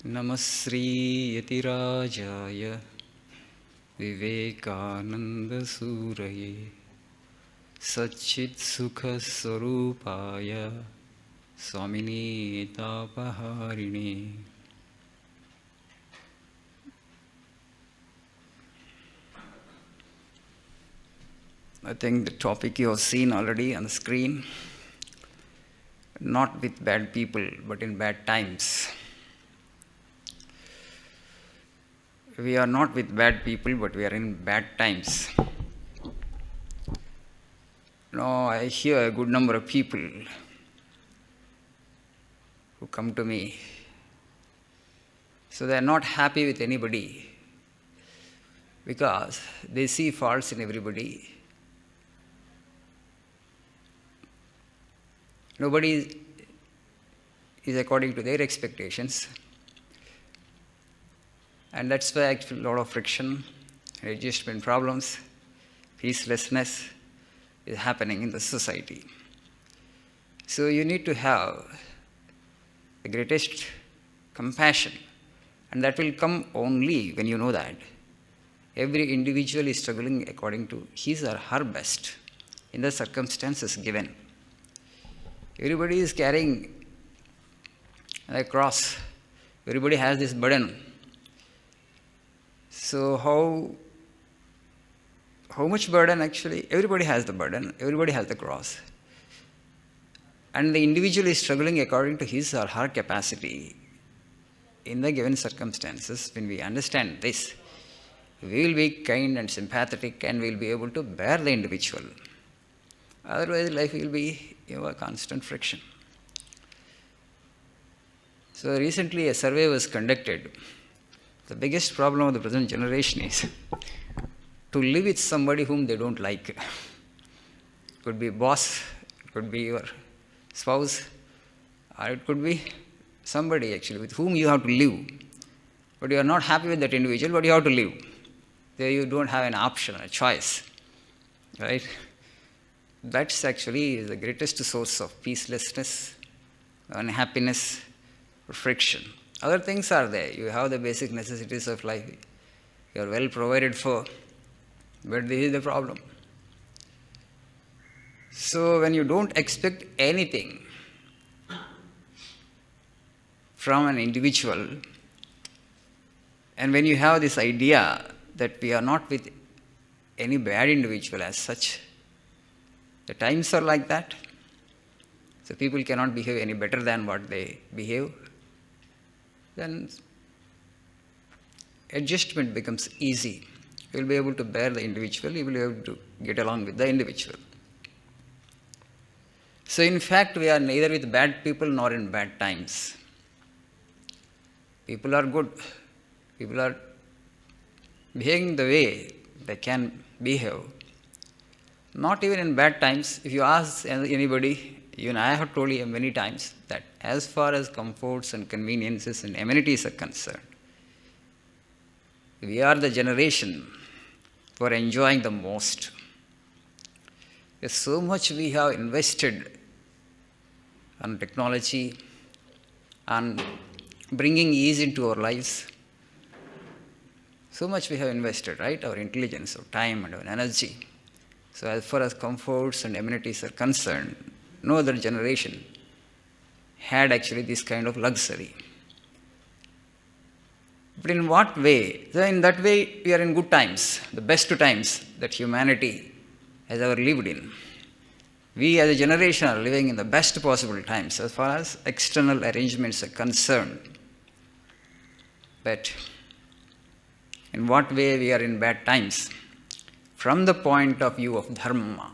Namasri Yatirajaya Vivekananda Suraye Satchit Sukha Sarupaya Swamini Tapaharini. I think the topic you have seen already on the screen. Not with bad people, but in bad times. We are not with bad people, but we are in bad times. Now, I hear a good number of people who come to me. So they are not happy with anybody because they see faults in everybody. Nobody is according to their expectations. And that's why actually a lot of friction, adjustment problems, peacelessness is happening in the society. So you need to have the greatest compassion, and that will come only when you know that every individual is struggling according to his or her best in the circumstances given. Everybody is carrying a cross. Everybody has this burden. So how much burden actually? Everybody has the burden. Everybody has the cross. And the individual is struggling according to his or her capacity in the given circumstances. When we understand this, we will be kind and sympathetic and we will be able to bear the individual. Otherwise, life will be a constant friction. So recently a survey was conducted. The biggest problem of the present generation is to live with somebody whom they don't like. It could be boss, it could be your spouse, or it could be somebody actually with whom you have to live. But you are not happy with that individual, but you have to live. There you don't have an option, a choice. Right? That's actually the greatest source of peacelessness, unhappiness, friction. Other things are there. You have the basic necessities of life. You are well provided for. But this is the problem. So when you don't expect anything from an individual, and when you have this idea that we are not with any bad individual as such, the times are like that. So people cannot behave any better than what they behave. Then adjustment becomes easy. You will be able to bear the individual, you will be able to get along with the individual. So in fact, we are neither with bad people nor in bad times. People are good. People are behaving the way they can behave. Not even in bad times. If you ask anybody, even I have told you many times that as far as comforts and conveniences and amenities are concerned, we are the generation who are enjoying the most. There's so much we have invested on technology, on bringing ease into our lives. So much we have invested, right? Our intelligence, our time, and our energy. So as far as comforts and amenities are concerned, no other generation had actually this kind of luxury. But in what way? So in that way, we are in good times, the best times that humanity has ever lived in. We as a generation are living in the best possible times as far as external arrangements are concerned. But in what way we are in bad times? From the point of view of dharma,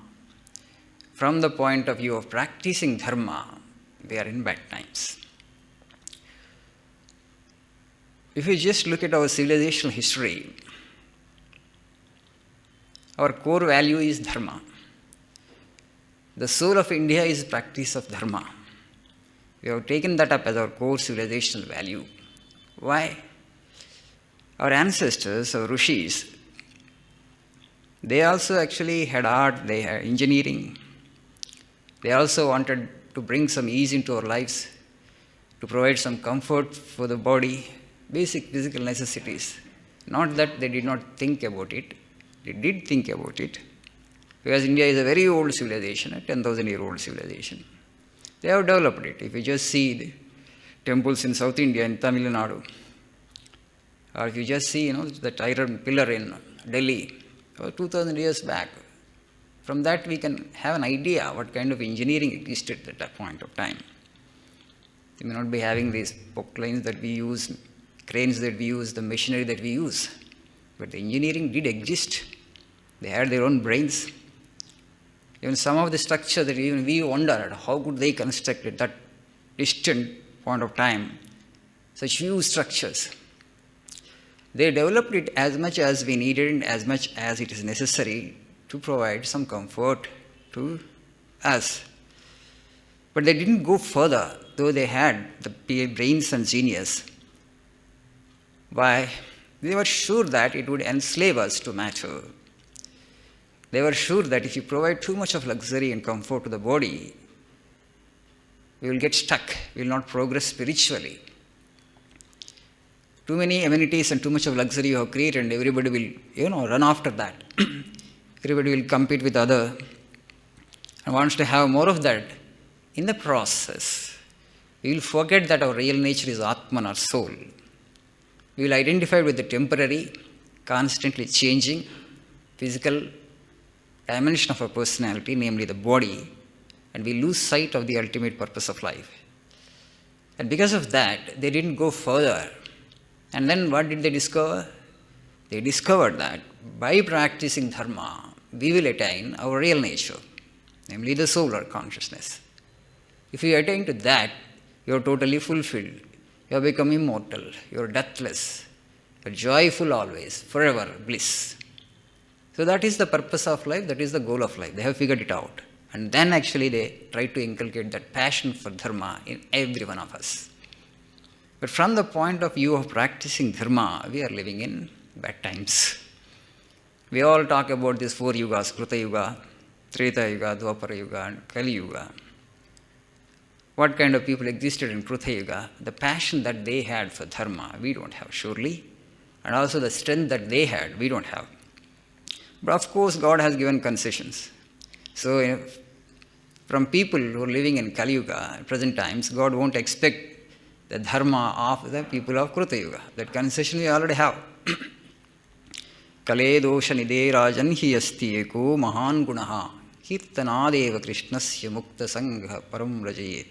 from the point of view of practicing dharma, we are in bad times. If you just look at our civilizational history, our core value is dharma. The soul of India is practice of dharma. We have taken that up as our core civilizational value. Why? Our ancestors, our rishis, they also actually had art, they had engineering. They also wanted to bring some ease into our lives. to provide some comfort for the body, basic physical necessities. Not that they did not think about it, they did think about it, because India is a very old civilization, a 10,000-year-old civilization. They have developed it. If you just see the temples in South India, in Tamil Nadu, or if you just see, the iron pillar in Delhi, 2,000 years back, from that we can have an idea what kind of engineering existed at that point of time. We may not be having these lines that we use, cranes that we use, the machinery that we use, but the engineering did exist. They had their own brains. Even some of the structure that even we wonder at how could they construct at that distant point of time such huge structures. They developed it as much as we needed and as much as it is necessary to provide some comfort to us. But they didn't go further, though they had the brains and genius. Why? They were sure that it would enslave us to matter. They were sure that if you provide too much of luxury and comfort to the body, we will get stuck, we will not progress spiritually. Too many amenities and too much of luxury you have created, and everybody will, run after that. Everybody will compete with other and wants to have more of that. In the process, we will forget that our real nature is Atman, our soul. We will identify with the temporary, constantly changing physical dimension of our personality, namely the body, and we lose sight of the ultimate purpose of life. And because of that, they didn't go further. And then what did they discover? They discovered that by practicing dharma, we will attain our real nature, namely the soul or consciousness. If you attain to that, you are totally fulfilled. You have become immortal. You are deathless. You are joyful always, forever bliss. So that is the purpose of life, that is the goal of life. They have figured it out. And then actually they try to inculcate that passion for dharma in every one of us. But from the point of view of practicing dharma, we are living in bad times. We all talk about these 4 yugas, Kruta Yuga, Treta Yuga, Dwapara Yuga, and Kali Yuga. What kind of people existed in Kruta Yuga? The passion that they had for dharma, we don't have surely. And also the strength that they had, we don't have. But of course, God has given concessions. So from people who are living in Kali Yuga, present times, God won't expect the dharma of the people of Kruta Yuga. That concession we already have. Kale dosha nide rajan hi asti eko mahan gunaha kirtanadeva krishnasya mukta sangha param rajayet.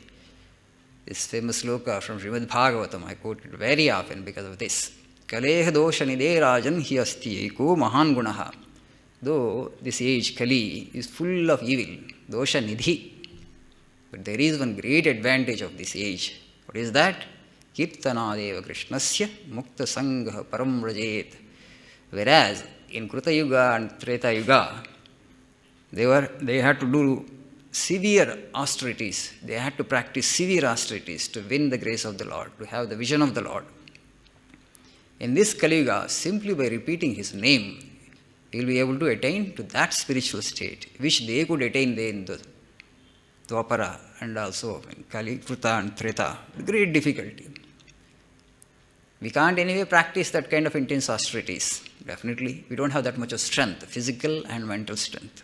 This famous sloka from Srimad Bhagavatam, I quote it very often because of this. Kale dosha nide rajan hi asti eko mahan gunaha. Though this age, Kali, is full of evil, dosha nidhi, but there is one great advantage of this age. What is that? Kirtanadeva krishnasya mukta sangha param rajayet. Whereas in Kruta Yuga and Treta Yuga, they had to do severe austerities. They had to practice severe austerities to win the grace of the Lord, to have the vision of the Lord. In this Kali Yuga, simply by repeating His name, you will be able to attain to that spiritual state, which they could attain in the Dwapara and also in Kali, Kruta and Treta, with great difficulty. We can't anyway practice that kind of intense austerities. Definitely, we don't have that much of strength, physical and mental strength.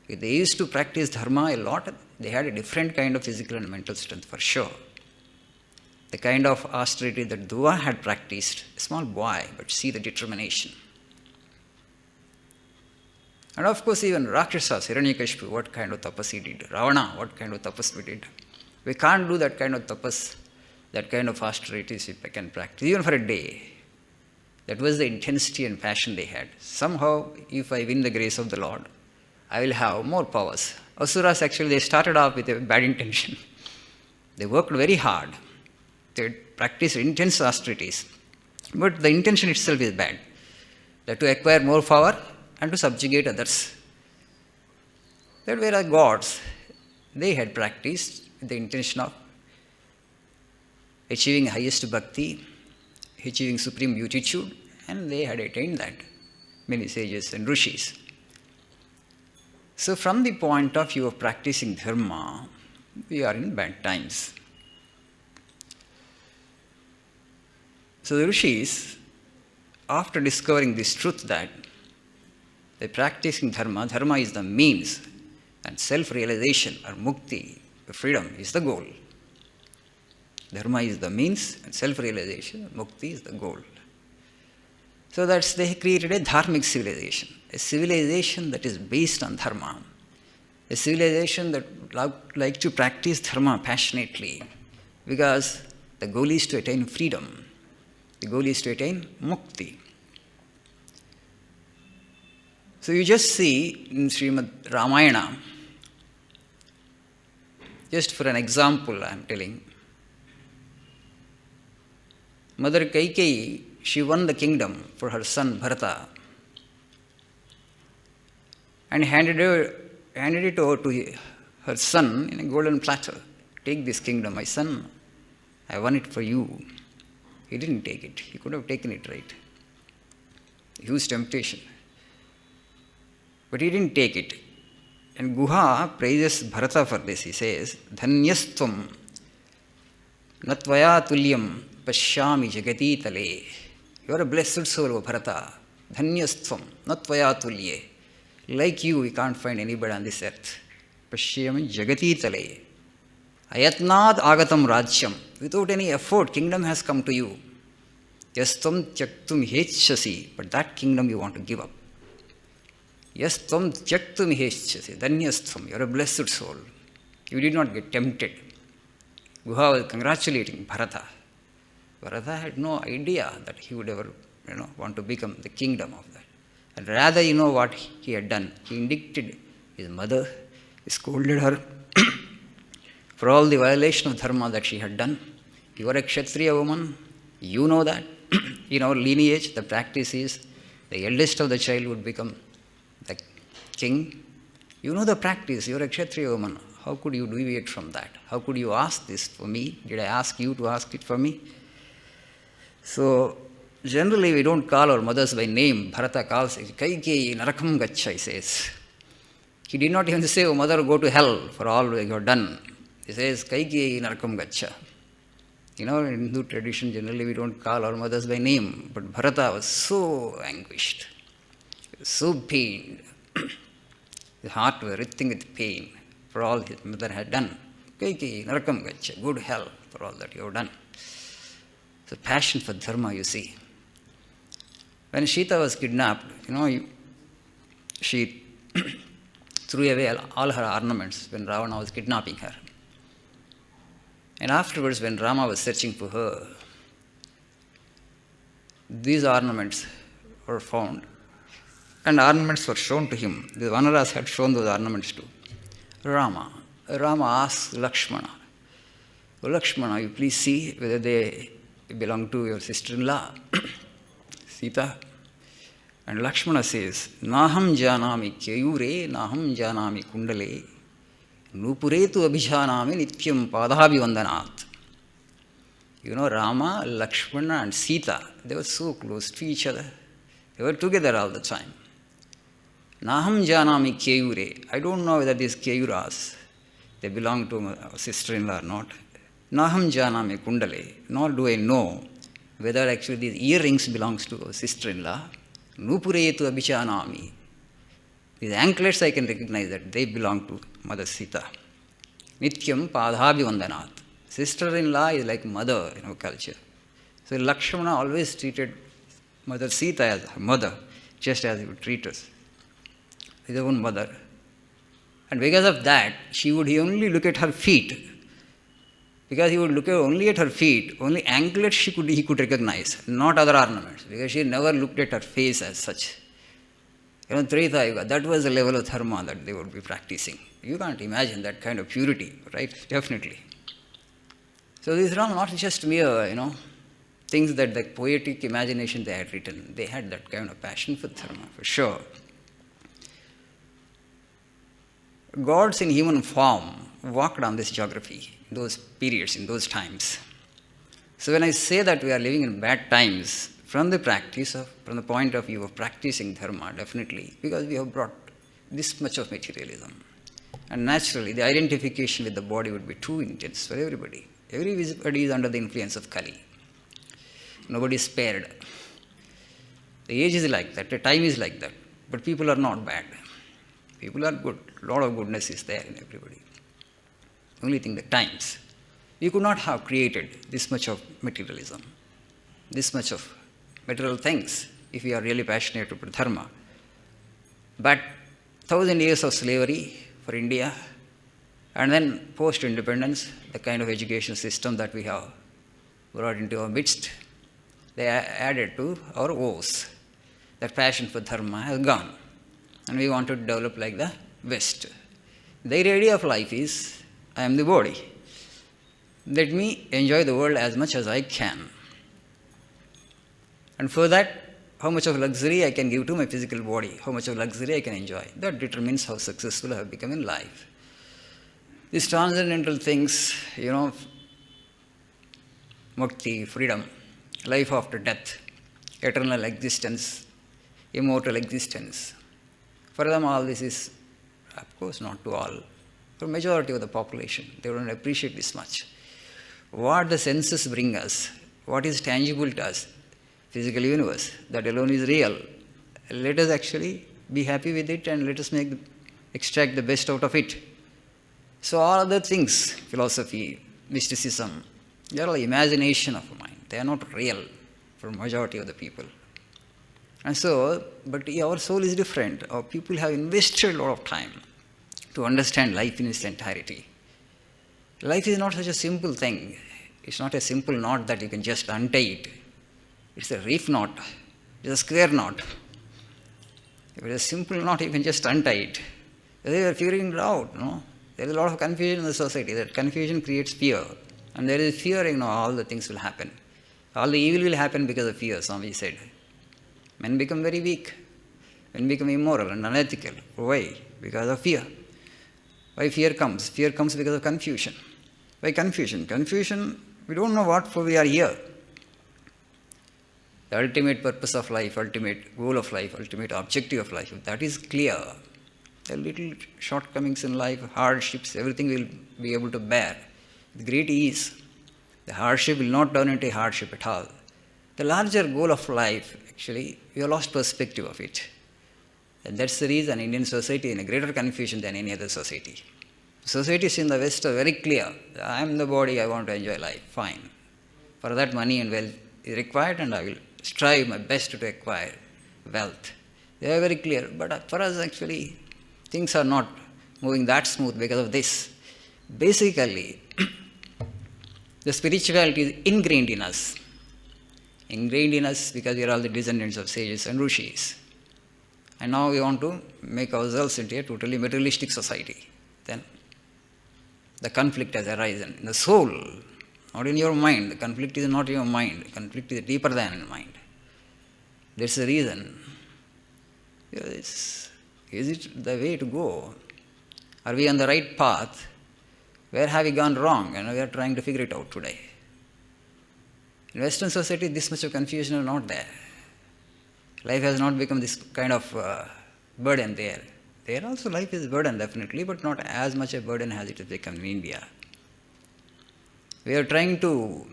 If they used to practice dharma a lot, they had a different kind of physical and mental strength for sure. The kind of austerity that Dhruva had practiced, a small boy, but see the determination. And of course, even Rakshasas, Hiranyakashipu, what kind of tapas he did. Ravana, what kind of tapas we did. We can't do that kind of tapas, that kind of austerities we can practice, even for a day. That was the intensity and passion they had. Somehow, if I win the grace of the Lord, I will have more powers. Asuras actually, they started off with a bad intention. They worked very hard. They practiced intense austerities. But the intention itself is bad. That to acquire more power and to subjugate others. That whereas gods, they had practiced with the intention of achieving highest bhakti, achieving supreme beatitude, and they had attained that, many sages and rishis. So from the point of view of practicing dharma, we are in bad times. So the rishis, after discovering this truth that by practicing dharma, dharma is the means and self-realization or mukti, freedom, is the goal. Dharma is the means and self-realization, mukti is the goal. So they created a dharmic civilization, a civilization that is based on dharma, a civilization that like to practice dharma passionately, because the goal is to attain freedom. The goal is to attain mukti. So you just see in Srimad Ramayana, just for an example I am telling, Mother Kaikeyi, she won the kingdom for her son Bharata and handed it over to her son in a golden platter. Take this kingdom, my son. I won it for you. He didn't take it. He could have taken it, right? Huge temptation. But he didn't take it. And Guha praises Bharata for this. He says, Dhanyastvam natvaya tulyam pashyami jagati tale. You are a blessed soul, O Bharata. Dhanyastvam natvaya tulye. Like you, we can't find anybody on this earth. Pashyami jagati tale. Ayatnad agatam rajyam. Without any effort, kingdom has come to you. Yastam tyaktum hechasi. But that kingdom you want to give up. Yastam tyaktum hechasi. Dhanyastvam. You are a blessed soul. You did not get tempted. Guha was congratulating Bharata. Bharata had no idea that he would ever, want to become the kingdom of that. And rather, what he had done. He indicted his mother, he scolded her for all the violation of dharma that she had done. You are a Kshatriya woman. You know that. In our lineage, the practice is the eldest of the child would become the king. You know the practice. You are a Kshatriya woman. How could you deviate from that? How could you ask this for me? Did I ask you to ask it for me? So, generally we don't call our mothers by name. Bharata calls it, Kaikeyi narakam gaccha, he says. He did not even say, oh mother, go to hell for all you have done. He says, Kaikeyi narakam gaccha. In Hindu tradition, generally we don't call our mothers by name. But Bharata was so anguished, so pained. His heart was writhing with pain for all his mother had done. Kaikeyi narakam gaccha, good hell for all that you have done. So passion for dharma, you see. When Sita was kidnapped, she threw away all her ornaments when Ravana was kidnapping her. And afterwards, when Rama was searching for her, these ornaments were found. And ornaments were shown to him. The Vanaras had shown those ornaments to Rama. Rama asked Lakshmana, oh Lakshmana, you please see whether they belong to your sister-in-law, Sita. And Lakshmana says, Naham janami kyayure, naham janami kundale, nupuretu abhijanami nityam padhabi vandanat. Rama, Lakshmana and Sita, they were so close to each other. They were together all the time. Naham janami kyayure. I don't know whether these kyayuras, they belong to my sister-in-law or not. Naham janami kundale. Nor do I know whether actually these earrings belongs to sister-in-law. Nupuretu abhijanami. These anklets I can recognize that they belong to Mother Sita. Nityam padhabi vandanat. Sister-in-law is like mother in our culture. So Lakshmana always treated Mother Sita as her mother, just as he would treat us, his own mother. And because of that, he only look at her feet. Because he would look only at her feet, only anklets he could recognize, not other ornaments, because she never looked at her face as such. Treta Yuga, that was the level of dharma that they would be practicing. You can't imagine that kind of purity, right? Definitely. So these are not just mere, things that the poetic imagination they had written. They had that kind of passion for dharma, for sure. Gods in human form walked on this geography in those periods, in those times. So when I say that we are living in bad times, from the point of view of practicing dharma, definitely, because we have brought this much of materialism. And naturally, the identification with the body would be too intense for everybody. Everybody is under the influence of Kali. Nobody is spared. The age is like that, the time is like that. But people are not bad. People are good. A lot of goodness is there in everybody. Only thing, the times. We could not have created this much of materialism, this much of material things, if we are really passionate about dharma. But 1,000 years of slavery for India, and then post-independence, the kind of education system that we have brought into our midst, they are added to our woes. That passion for dharma has gone. And we want to develop like the West. Their idea of life is, I am the body. Let me enjoy the world as much as I can. And for that, how much of luxury I can give to my physical body, how much of luxury I can enjoy. That determines how successful I have become in life. These transcendental things, mukti, freedom, life after death, eternal existence, immortal existence. For them, all this is, of course, not to all. For majority of the population, they don't appreciate this much. What the senses bring us, what is tangible to us, physical universe, that alone is real. Let us actually be happy with it and let us extract the best out of it. So all other things, philosophy, mysticism, they are all imagination of mind. They are not real for majority of the people. And so, but our soul is different. Our people have invested a lot of time to understand life in its entirety. Life is not such a simple thing. It's not a simple knot that you can just untie it. It's a reef knot. It's a square knot. If it's a simple knot, you can just untie it. They are figuring it out, no? There is a lot of confusion in the society. That confusion creates fear. And there is fear, all the things will happen. All the evil will happen because of fear, Swami said. Men become very weak. Men become immoral and unethical. Why? Because of fear. Why fear comes? Fear comes because of confusion. Why confusion? Confusion, we don't know what for we are here. The ultimate purpose of life, ultimate goal of life, ultimate objective of life, that is clear. The little shortcomings in life, hardships, everything will be able to bear with great ease. The hardship will not turn into a hardship at all. The larger goal of life, actually, we have lost perspective of it. And that's the reason Indian society is in a greater confusion than any other society. Societies in the West are very clear. I am the body, I want to enjoy life. Fine. For that, money and wealth is required, and I will strive my best to acquire wealth. They are very clear. But for us, actually, things are not moving that smooth because of this. Basically, the spirituality is ingrained in us. Ingrained in us because we are all the descendants of sages and rishis. And now we want to make ourselves into a totally materialistic society. Then the conflict has arisen in the soul, not in your mind. The conflict is not in your mind. The conflict is deeper than in mind. That's the reason. Is it the way to go? Are we on the right path? Where have we gone wrong? And we are trying to figure it out today. In Western society, this much of confusion is not there. Life has not become this kind of burden there. There also life is a burden, definitely, but not as much a burden as it has become in India. We are trying to,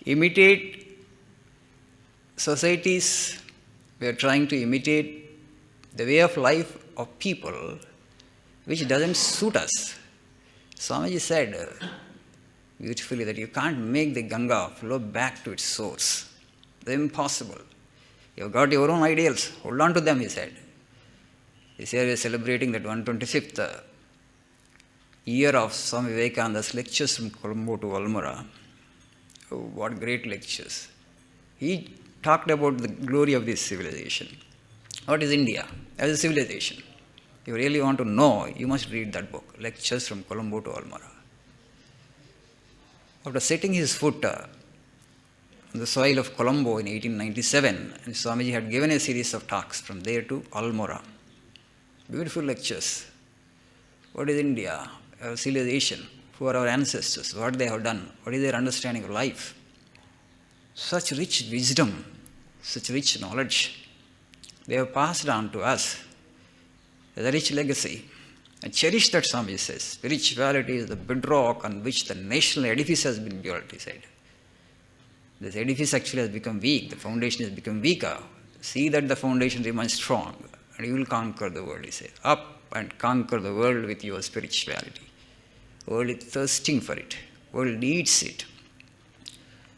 imitate societies. We are trying to imitate the way of life of people which doesn't suit us. Swamiji said beautifully that you can't make the Ganga flow back to its source. It's impossible. You've got your own ideals. Hold on to them, he said. This year we are celebrating that 125th year of Swami Vivekananda's lectures from Colombo to Almora. Oh, what great lectures. He talked about the glory of this civilization. What is India as a civilization? If you really want to know, you must read that book, Lectures from Colombo to Almora. After setting his foot on the soil of Colombo in 1897, and Swamiji had given a series of talks from there to Almora. Beautiful lectures. What is India? Our civilization. Who are our ancestors? What they have done? What is their understanding of life? Such rich wisdom, such rich knowledge, they have passed on to us as a rich legacy. And cherish that, Swami says. Spirituality is the bedrock on which the national edifice has been built, he said. This edifice actually has become weak. The foundation has become weaker. See that the foundation remains strong, and you will conquer the world, he says. Up and conquer the world with your spirituality. The world is thirsting for it. The world needs it.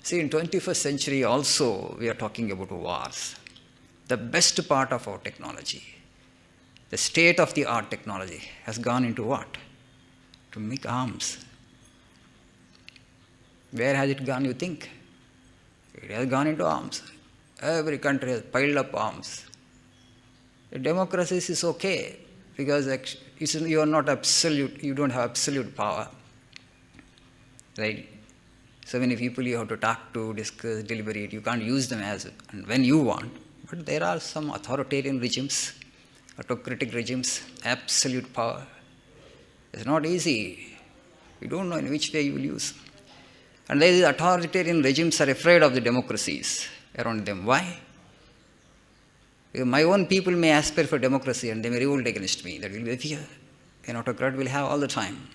See, in 21st century also, we are talking about wars. The best part of our technology, the state-of-the-art technology, has gone into what? To make arms. Where has it gone, you think? It has gone into arms. Every country has piled up arms. Democracy is okay because you are not absolute, you don't have absolute power. Right? So many people you have to talk to, discuss, deliberate. You can't use them as and when you want. But there are some authoritarian regimes, autocratic regimes, absolute power. It's not easy. You don't know in which way you will use. And these authoritarian regimes are afraid of the democracies around them. Why? Because my own people may aspire for democracy and they may revolt against me. That will be a fear an autocrat will have all the time.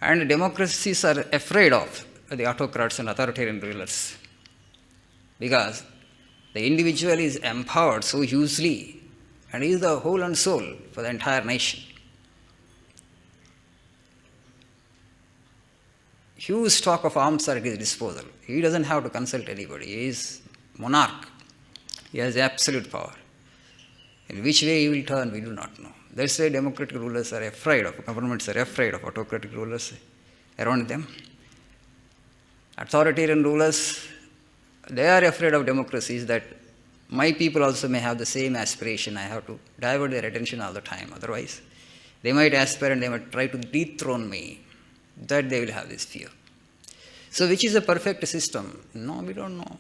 And democracies are afraid of the autocrats and authoritarian rulers because the individual is empowered so hugely and he is the whole and soul for the entire nation. Huge stock of arms are at his disposal. He doesn't have to consult anybody. He is monarch. He has absolute power. In which way he will turn, we do not know. That's why democratic rulers are afraid of, governments are afraid of autocratic rulers around them. Authoritarian rulers, they are afraid of democracies that my people also may have the same aspiration. I have to divert their attention all the time. Otherwise, they might aspire and they might try to dethrone me. That they will have this fear. So which is a perfect system? No, we don't know.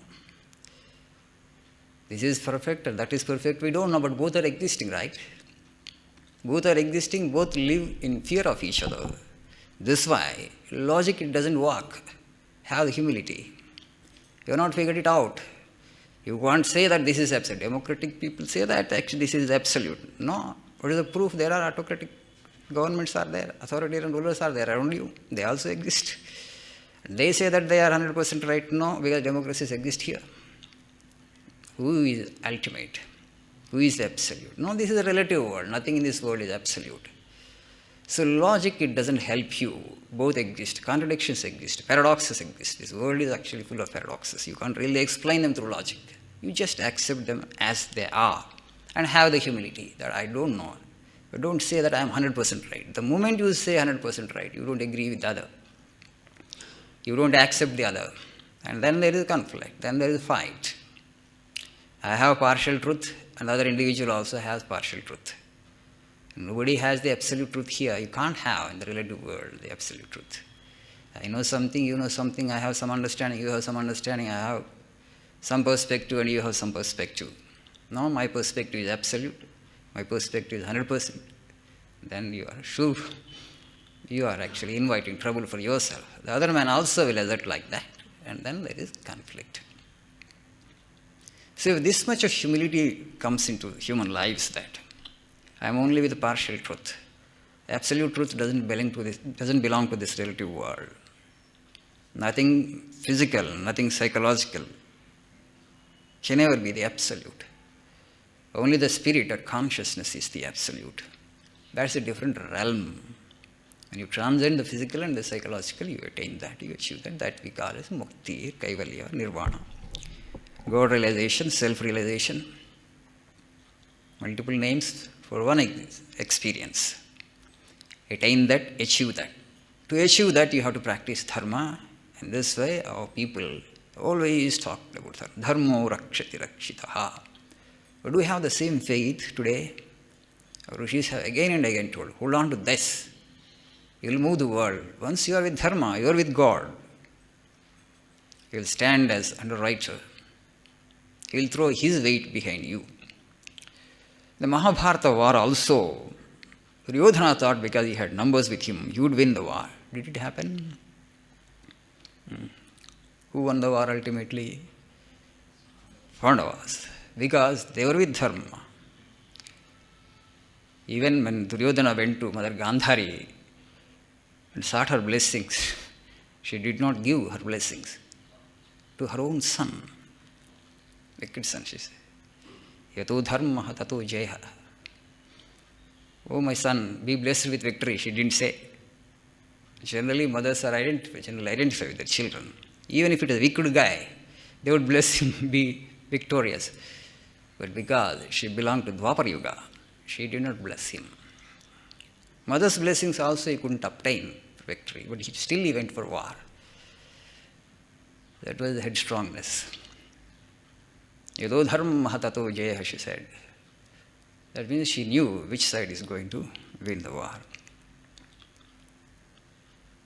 This is perfect and that is perfect, we don't know, but both are existing, right? Both are existing, both live in fear of each other. This why logic, it doesn't work. Have humility. You have not figured it out. You can't say that this is absolute. Democratic people say that actually this is absolute. No. What is the proof? There are autocratic governments are there, authoritarian rulers are there around you. They also exist. They say that they are 100% right. No, because democracies exist here. Who is ultimate? Who is absolute? No, this is a relative world. Nothing in this world is absolute. So logic, it doesn't help you. Both exist. Contradictions exist. Paradoxes exist. This world is actually full of paradoxes. You can't really explain them through logic. You just accept them as they are and have the humility that I don't know. But don't say that I am 100% right. The moment you say 100% right, you don't agree with the other. You don't accept the other. And then there is conflict. Then there is fight. I have partial truth, and the other individual also has partial truth. Nobody has the absolute truth here. You can't have in the relative world the absolute truth. I know something, you know something, I have some understanding, you have some understanding, I have some perspective and you have some perspective. No, my perspective is absolute. My perspective is 100%. Then you are sure you are actually inviting trouble for yourself. The other man also will assert like that, and then there is conflict. So if this much of humility comes into human lives, that I am only with partial truth. Absolute truth doesn't belong to this relative world. Nothing physical, nothing psychological can ever be the absolute. Only the spirit or consciousness is the absolute. That's a different realm. When you transcend the physical and the psychological, you attain that, you achieve that. That we call as mukti, kaivalya, nirvana. God realization, self-realization. Multiple names for one experience. Attain that, achieve that. To achieve that, you have to practice dharma. And this way, our people always talk about dharma. Dharmo rakshati rakshitaha. But do we have the same faith today? Our rishis have again and again told, hold on to this. You will move the world. Once you are with dharma, you are with God. You will stand as underwriter. He will throw his weight behind you. The Mahabharata war also, Duryodhana thought because he had numbers with him, he would win the war. Did it happen? Who won the war ultimately? Pandavas. Because they were with dharma. Even when Duryodhana went to Mother Gandhari and sought her blessings, She did not give her blessings to her own son. Wicked son, she said. Yato dharma tato jaya. Oh, my son, be blessed with victory, she didn't say. Generally, mothers are generally identify with their children. Even if it is a wicked guy, they would bless him, be victorious. But because she belonged to Dwapar Yuga, she did not bless him. Mother's blessings also he couldn't obtain victory, but he went for war. That was the headstrongness. Yado dharma tato jaya, she said. That means she knew which side is going to win the war.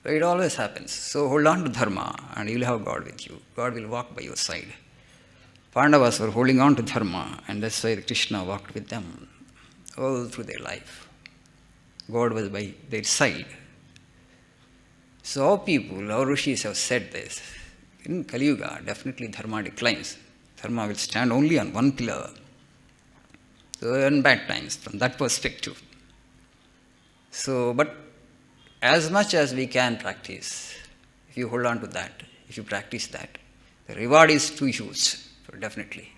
But it always happens. So hold on to dharma and you will have God with you. God will walk by your side. Pandavas were holding on to dharma, and that's why Krishna walked with them all through their life. God was by their side. So our people, our rishis have said this. In Kali Yuga, definitely dharma declines. Dharma will stand only on one pillar. So in bad times, from that perspective. So, but as much as we can practice, if you hold on to that, if you practice that, the reward is too huge, definitely.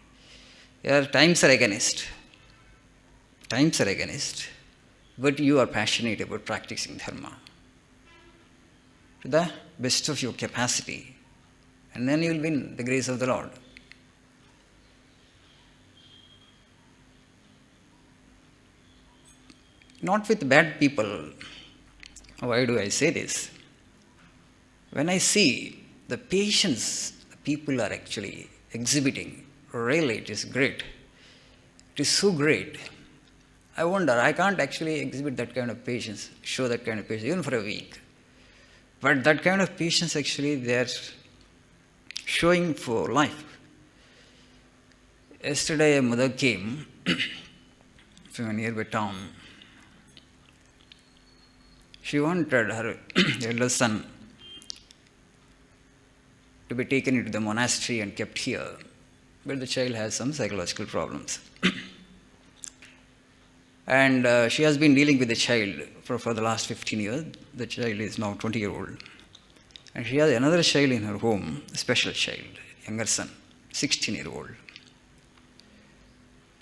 There are times are against. Times are against, but you are passionate about practicing dharma to the best of your capacity, and then you will win the grace of the Lord. Not with bad people. Why do I say this? When I see the patience people are actually exhibiting, really it is great. It is so great. I wonder, I can't actually exhibit that kind of patience, show that kind of patience, even for a week. But that kind of patience actually they are showing for life. Yesterday a mother came from a nearby town. She wanted her elder son to be taken into the monastery and kept here, but the child has some psychological problems. And she has been dealing with the child for the last 15 years. The child is now 20-year-old. And she has another child in her home, a special child, younger son, 16-year-old.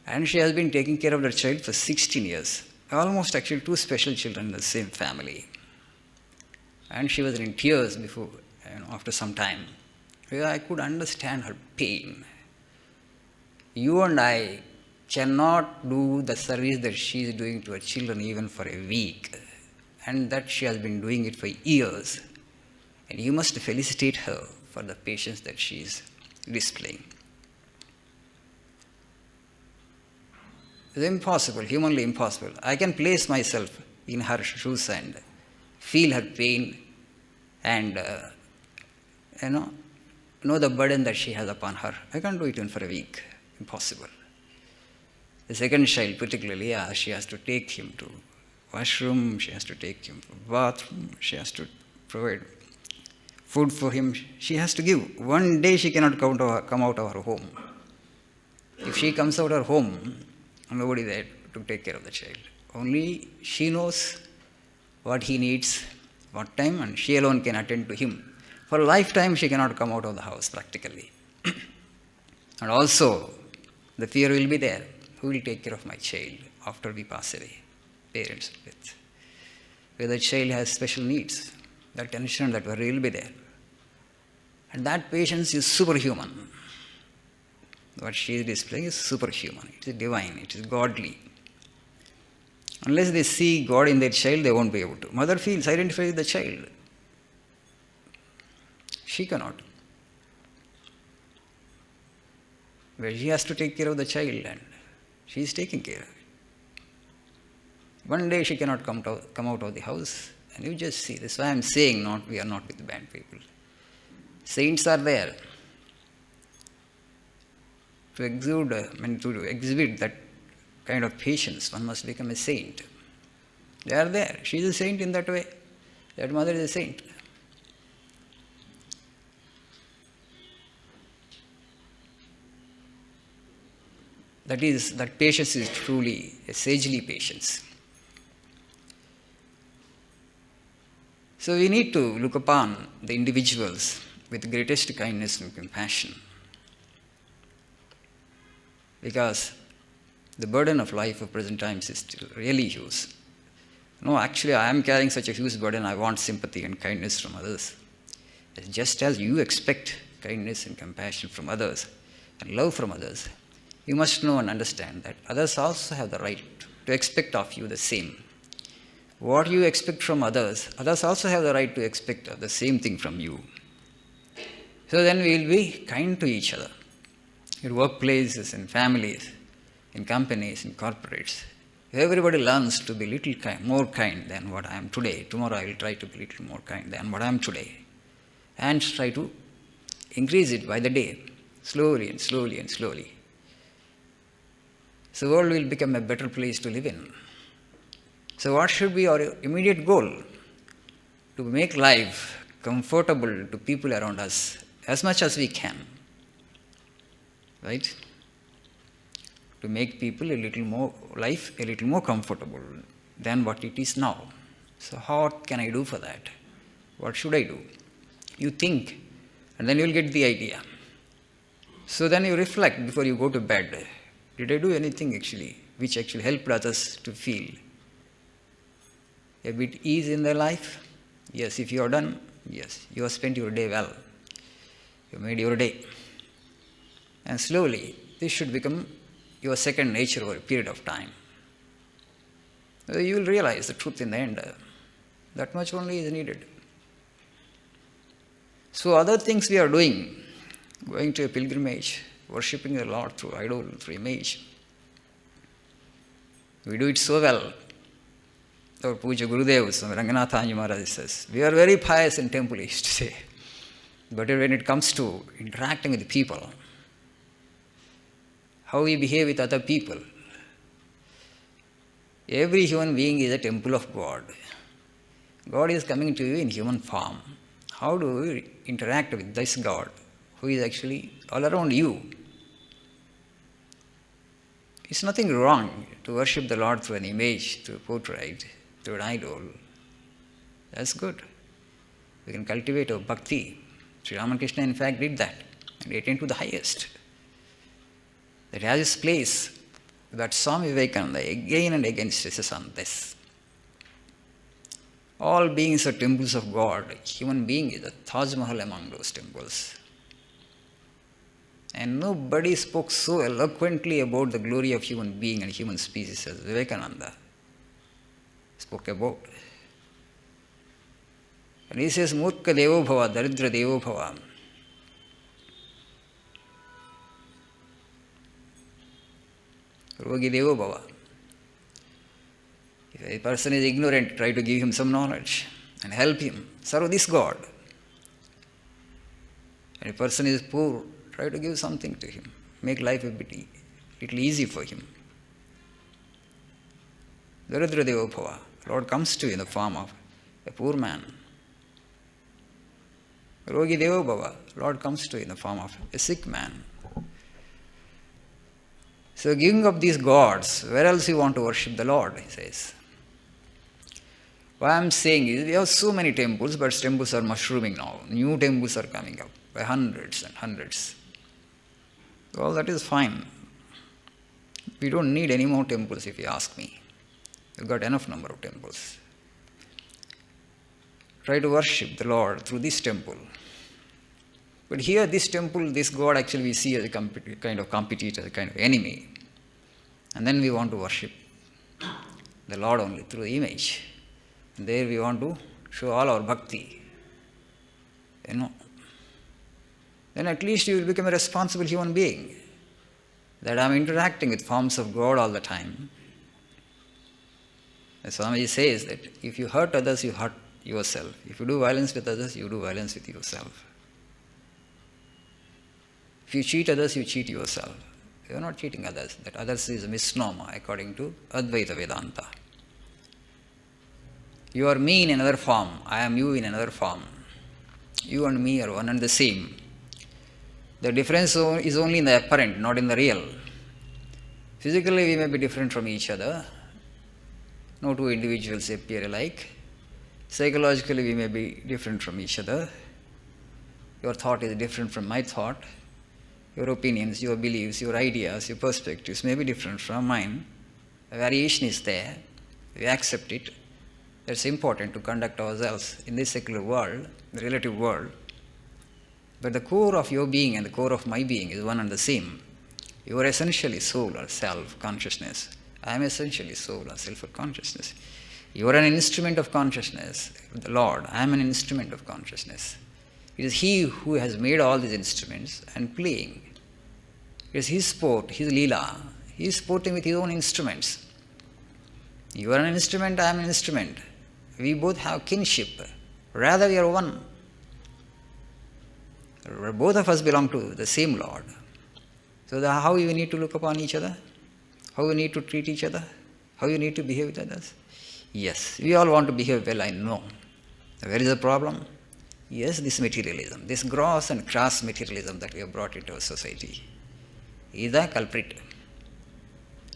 And she has been taking care of that child for 16 years. Almost actually two special children in the same family. And she was in tears before, after some time. I could understand her pain. You and I cannot do the service that she is doing to her children even for a week. And that she has been doing it for years. And you must felicitate her for the patience that she is displaying. It's impossible, humanly impossible. I can place myself in her shoes and feel her pain and know the burden that she has upon her. I can't do it even for a week. Impossible. The second child particularly, she has to take him to washroom, she has to take him to bathroom, she has to provide food for him. She has to give. One day she cannot come out of her home. If she comes out of her home, nobody there to take care of the child. Only she knows what he needs, what time, and she alone can attend to him. For a lifetime, she cannot come out of the house practically. And also, the fear will be there. Who will take care of my child after we pass away? Parents with. Where the child has special needs, that tension, that worry will be there. And that patience is superhuman. What she is displaying is superhuman. It is divine. It is godly. Unless they see God in their child, they won't be able to. Mother feels identified with the child. She cannot. But she has to take care of the child, and she is taking care of it. One day she cannot come out of the house, and you just see. That's why I am saying we are not with bad people. Saints are there. To exhibit that kind of patience, one must become a saint. They are there. She is a saint in that way. That mother is a saint. That patience is truly a sagely patience. So we need to look upon the individuals with greatest kindness and compassion. Because the burden of life of present times is still really huge. No, actually I am carrying such a huge burden, I want sympathy and kindness from others. Just as you expect kindness and compassion from others and love from others, you must know and understand that others also have the right to expect of you the same. What you expect from others, others also have the right to expect the same thing from you. So then we will be kind to each other. In workplaces, in families, in companies, in corporates. Everybody learns to be little more kind than what I am today. Tomorrow I will try to be little more kind than what I am today. And try to increase it by the day, slowly and slowly and slowly. So the world will become a better place to live in. So what should be our immediate goal? To make life comfortable to people around us as much as we can. Right? To make people life a little more comfortable than what it is now. So what can I do for that? What should I do? You think, and then you will get the idea. So then you reflect before you go to bed. Did I do anything which actually helped others to feel a bit ease in their life? Yes, if you are done, yes, you have spent your day well. You made your day. And slowly, this should become your second nature over a period of time. You will realize the truth in the end. That much only is needed. So other things we are doing, going to a pilgrimage, worshipping the Lord through idol, through image. We do it so well. Our Puja Gurudev, Swami Ranganathanji Maharaj says, we are very pious in temple, he used to say. But when it comes to interacting with people, how we behave with other people, every human being is a temple of God. God is coming to you in human form. How do you interact with this God who is actually all around you? It's nothing wrong to worship the Lord through an image, through a portrait, through an idol. That's good. We can cultivate our bhakti. Sri Ramakrishna in fact did that and attained to the highest. That has its place. That Swami Vivekananda again and again stresses on this. All beings are temples of God. Human being is a Taj Mahal among those temples. And nobody spoke so eloquently about the glory of human being and human species as Vivekananda spoke about. And he says, Murka Devo Bhava, Daridra Devo Bhava. Rogi Devo Bhava. If a person is ignorant, try to give him some knowledge and help him. Serve this God. And if a person is poor, try to give something to him. Make life a little easy for him. Daridra Deva Bhava. Lord comes to you in the form of a poor man. Rogi Deva Bhava. Lord comes to you in the form of a sick man. So giving up these gods, where else you want to worship the Lord, he says. What I am saying is, we have so many temples, but temples are mushrooming now. New temples are coming up by hundreds and hundreds. Well, that is fine. We don't need any more temples if you ask me. We've got enough number of temples. Try to worship the Lord through this temple. But here, this temple, this God actually we see as a kind of competitor, a kind of enemy. And then we want to worship the Lord only through the image. And there we want to show all our bhakti. Then at least you will become a responsible human being. That I am interacting with forms of God all the time. As Swamiji says that if you hurt others, you hurt yourself. If you do violence with others, you do violence with yourself. If you cheat others, you cheat yourself. You are not cheating others. That others is a misnomer according to Advaita Vedanta. You are me in another form. I am you in another form. You and me are one and the same. The difference is only in the apparent, not in the real. Physically, we may be different from each other. No two individuals appear alike. Psychologically, we may be different from each other. Your thought is different from my thought. Your opinions, your beliefs, your ideas, your perspectives may be different from mine. A variation is there. We accept it. It's important to conduct ourselves in this secular world, the relative world. But the core of your being and the core of my being is one and the same. You are essentially soul or self, consciousness. I am essentially soul or self or consciousness. You are an instrument of consciousness, the Lord. I am an instrument of consciousness. It is He who has made all these instruments and playing. It is His sport, His Leela. He is sporting with His own instruments. You are an instrument, I am an instrument. We both have kinship. Rather, we are one. Both of us belong to the same Lord. So how you need to look upon each other? How you need to treat each other? How you need to behave with others? Yes, we all want to behave well, I know. Where is the problem? Yes, this materialism, this gross and crass materialism that we have brought into our society is the culprit.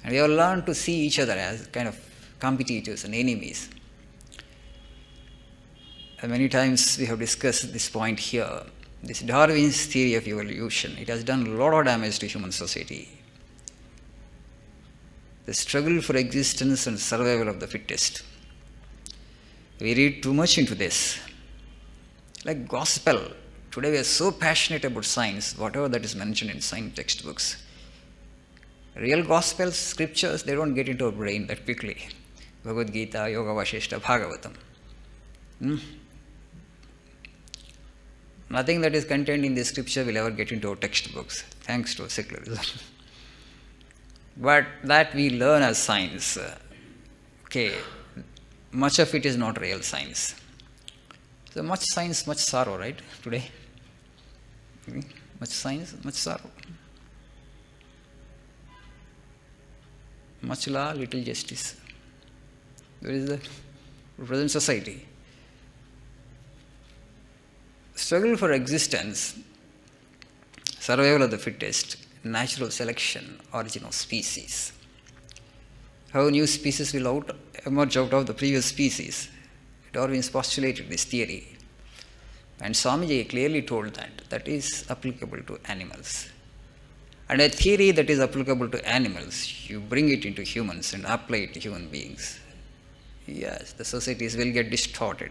And we have learned to see each other as kind of competitors and enemies. And many times we have discussed this point here. This Darwin's theory of evolution, it has done a lot of damage to human society. The struggle for existence and survival of the fittest. We read too much into this. Like gospel, today we are so passionate about science, whatever that is mentioned in science textbooks. Real gospel scriptures, they don't get into our brain that quickly. Bhagavad Gita, Yoga Vashishta, Bhagavatam. Nothing that is contained in the scripture will ever get into our textbooks, thanks to secularism. But that we learn as science, much of it is not real science. So much science, much sorrow, right, today? Much science, much sorrow. Much law, little justice. Where is the present society? Struggle for existence, survival of the fittest, natural selection, origin of species. How new species will emerge out of the previous species. Darwin's postulated this theory. And Swamiji clearly told that is applicable to animals. And a theory that is applicable to animals, you bring it into humans and apply it to human beings. Yes, the societies will get distorted.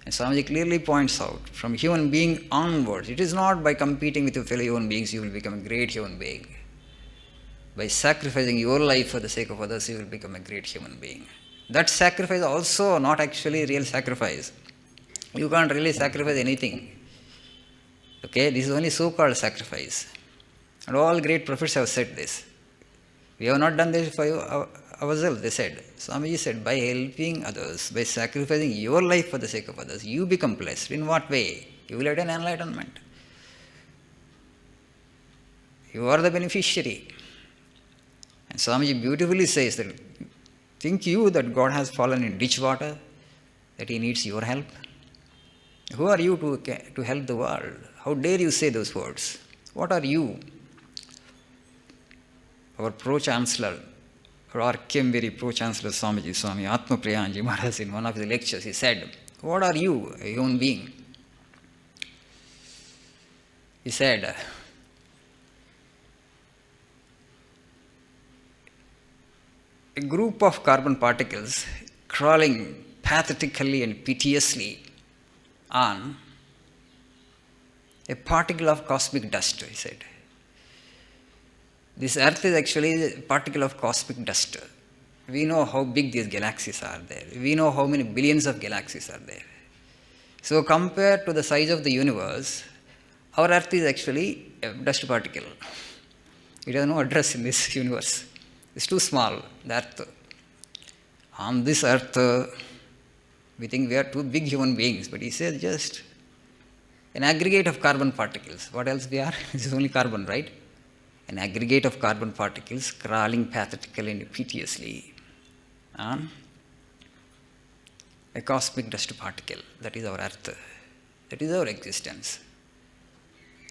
And Swamiji clearly points out, from human being onwards, it is not by competing with your fellow human beings you will become a great human being. By sacrificing your life for the sake of others, you will become a great human being. That sacrifice also not actually real sacrifice. You can't really sacrifice anything. This is only so-called sacrifice. And all great prophets have said this. We have not done this for ourselves, they said. Swamiji said, by helping others, by sacrificing your life for the sake of others, you become blessed. In what way? You will attain enlightenment. You are the beneficiary. And Swamiji beautifully says that, think you that God has fallen in ditch water, that He needs your help? Who are you to help the world? How dare you say those words? What are you? Our Pro-Chancellor, or Arkham Pro-Chancellor Swamiji, Swami Atma Priyanji Maharaj, in one of his lectures, he said, what are you, a human being? He said, a group of carbon particles crawling pathetically and piteously on a particle of cosmic dust, he said. This earth is actually a particle of cosmic dust. We know how big these galaxies are there. We know how many billions of galaxies are there. So compared to the size of the universe, our earth is actually a dust particle. It has no address in this universe. It's too small, the earth. On this earth, we think we are two big human beings, but he says just an aggregate of carbon particles. What else we are? This is only carbon, right? An aggregate of carbon particles crawling pathetically and piteously on a cosmic dust particle. That is our earth. That is our existence.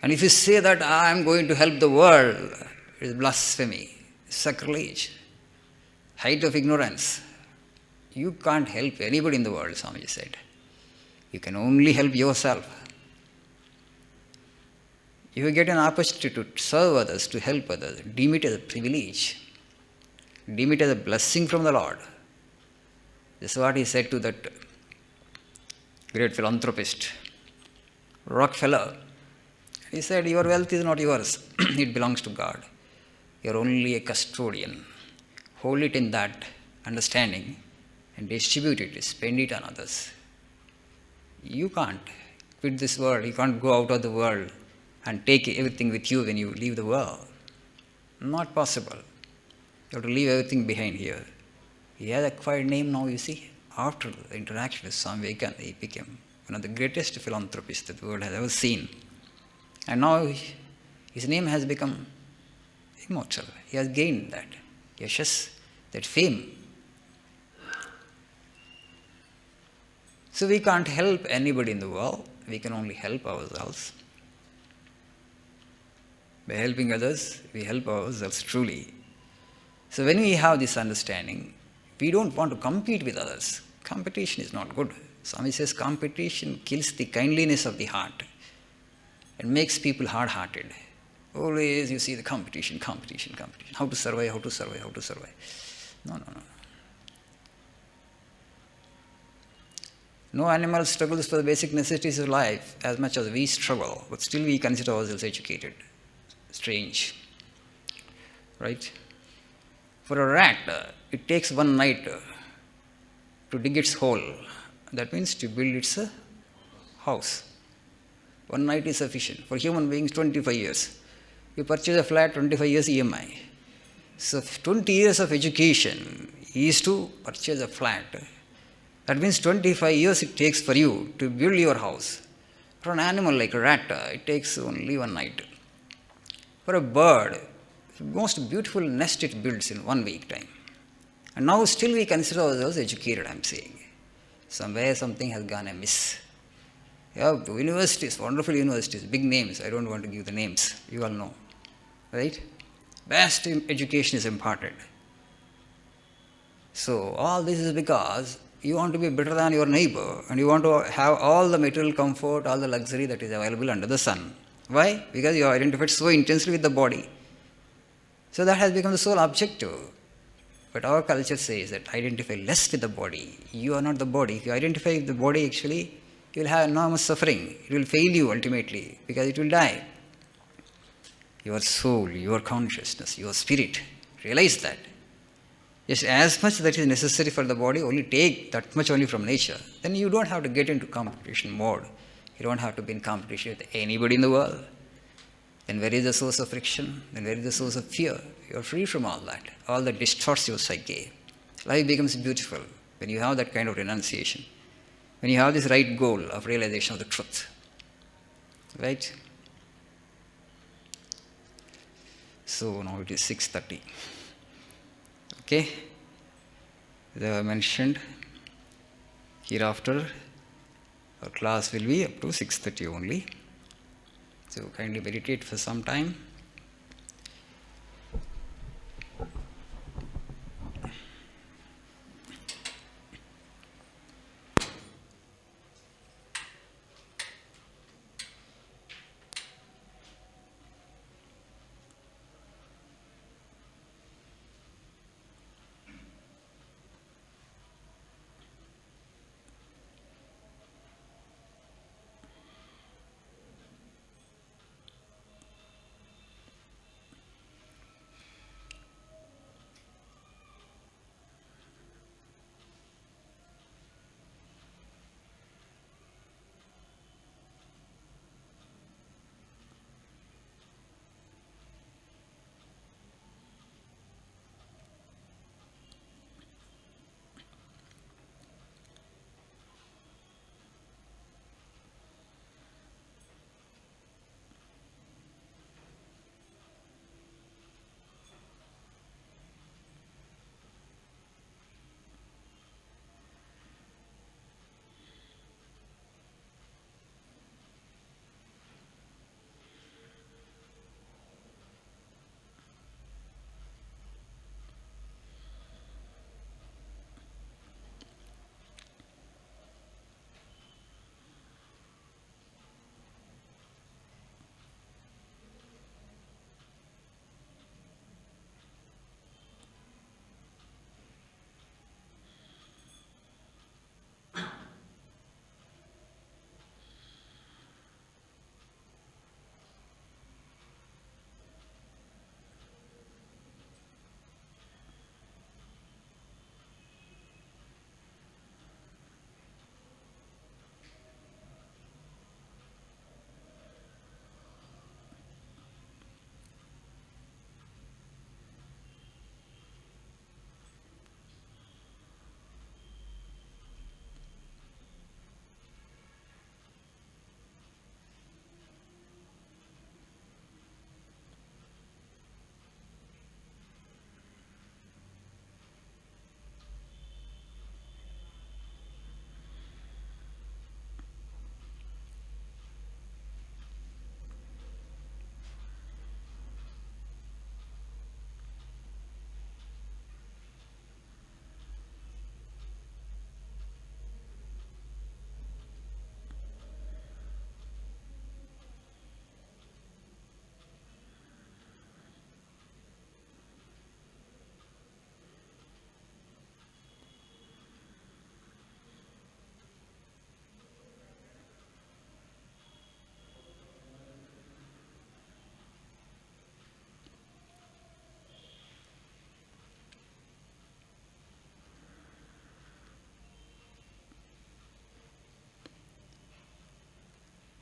And if you say that I am going to help the world, it is blasphemy, sacrilege, height of ignorance. You can't help anybody in the world, Swamiji said. You can only help yourself. If you get an opportunity to serve others, to help others, deem it as a privilege. Deem it as a blessing from the Lord. This is what he said to that great philanthropist, Rockefeller. He said, your wealth is not yours. It belongs to God. You are only a custodian. Hold it in that understanding and distribute it, spend it on others. You can't quit this world. You can't go out of the world and take everything with you when you leave the world. Not possible. You have to leave everything behind here. He has acquired name now, you see. After the interaction with Swami Vivekananda, he became one of the greatest philanthropists that the world has ever seen. And now his name has become immortal. He has gained that yashas, that fame. So we can't help anybody in the world. We can only help ourselves. By helping others, we help ourselves truly. So when we have this understanding, we don't want to compete with others. Competition is not good. Swami says competition kills the kindliness of the heart and makes people hard-hearted. Always you see the competition. How to survive. No. No animal struggles for the basic necessities of life as much as we struggle, but still we consider ourselves educated. Strange. Right? For a rat, it takes one night to dig its hole. That means to build its house. One night is sufficient. For human beings, 25 years. You purchase a flat, 25 years EMI. So 20 years of education is to purchase a flat. That means 25 years it takes for you to build your house. For an animal like a rat, it takes only one night. For a bird, the most beautiful nest it builds in 1 week time. And now still we consider ourselves educated, I am saying. Somewhere something has gone amiss. Yeah, universities, wonderful universities, big names. I don't want to give the names. You all know. Right? Best education is imparted. So all this is because you want to be better than your neighbor and you want to have all the material comfort, all the luxury that is available under the sun. Why? Because you are identified so intensely with the body. So that has become the sole objective. But our culture says that identify less with the body. You are not the body. If you identify with the body, actually, you will have enormous suffering. It will fail you ultimately because it will die. Your soul, your consciousness, your spirit, realize that. Yes, as much that is necessary for the body, only take that much only from nature. Then you don't have to get into competition mode. You don't have to be in competition with anybody in the world. Then where is the source of friction? Then where is the source of fear? You are free from all that. All that distorts your psyche. Life becomes beautiful when you have that kind of renunciation. When you have this right goal of realization of the truth. Right? So now it is 6:30. Okay? As I mentioned, hereafter our class will be up to 6:30 only. So kindly meditate for some time.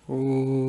Om.